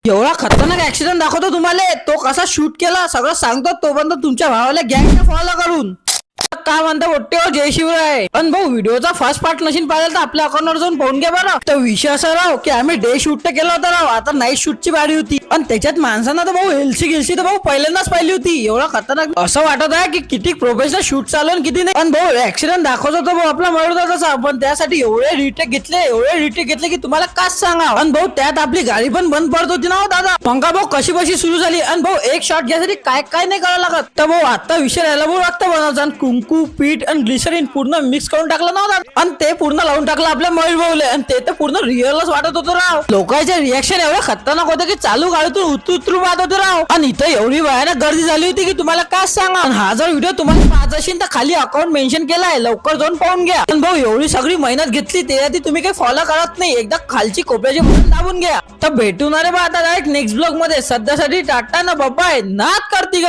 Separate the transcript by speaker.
Speaker 1: एवढा खतरनाक ऍक्सिडेंट दाखवतो तुम्हाला, तो कसा शूट केला सगळं सांगतो तोपर्यंत तुमच्या भावाला गँगने फॉलो करून. काय म्हणता मोठे हो, जय शिवराय. पण भाऊ व्हिडिओचा फर्स्ट पार्ट नशीन पाहिलं तर आपल्या अकाउंटवर जाऊन पाहून घ्या बरं. तर विषय असा राव की आम्ही डे शूट तर केला होता राव, आता नाईट शूटची बारी होती. आणि त्याच्यात माणसांना तर भाऊ गिलसी तर भाऊ पहिल्यांदाच पाहिली होती. एवढा खतरनाक असं वाटत आहे की किती प्रोफेशनल शूट चालू आणि किती नाही. पण भाऊ ऍक्सिडेंट दाखवत होतो भाऊ आपला मरदाचा, पण त्यासाठी एवढे रिटेक घेतले की तुम्हाला काच सांगा. आणि भाऊ त्यात आपली गाडी पण बंद पडत होती ना हो दादा. पंखा भाऊ कशी बशी सुरू झाली. आणि भाऊ एक शॉट घ्यायसाठी काय काय नाही करावं लागत. तर भाऊ आता विषय राहिला भाऊ आता बनवचा कुंकू पीठ आणि ग्लिसरीन पूर्ण मिक्स करून टाकलं ना आणि ते पूर्ण लावून टाकलं आपल्या मयूर भाऊले. आणि ते तर पूर्ण रिअलच वाटत होतं राव. लोकांचे रिएक्शन एवढं खतरनाक होते की चालू गाडीतून उतरू पाहत होते राव. आणि इथं एवढी भयानक गर्दी झाली होती की तुम्हाला काय सांगा. आणि हा जर व्हिडिओ तुम्हाला पाहत असेल तर खाली अकाउंट मेन्शन केलाय, लवकर जाऊन पाहून घ्या. पण भाऊ एवढी सगळी मेहनत घेतली त्याआधी तुम्ही काही फॉलो करत नाही, एकदा खालची कोपऱ्याची बटन दाबून घ्या. तर भेटून रे बा आता डायरेक्ट नेक्स्ट ब्लॉग मध्ये. सध्यासाठी टाटा ना बाय, नाद करती ग.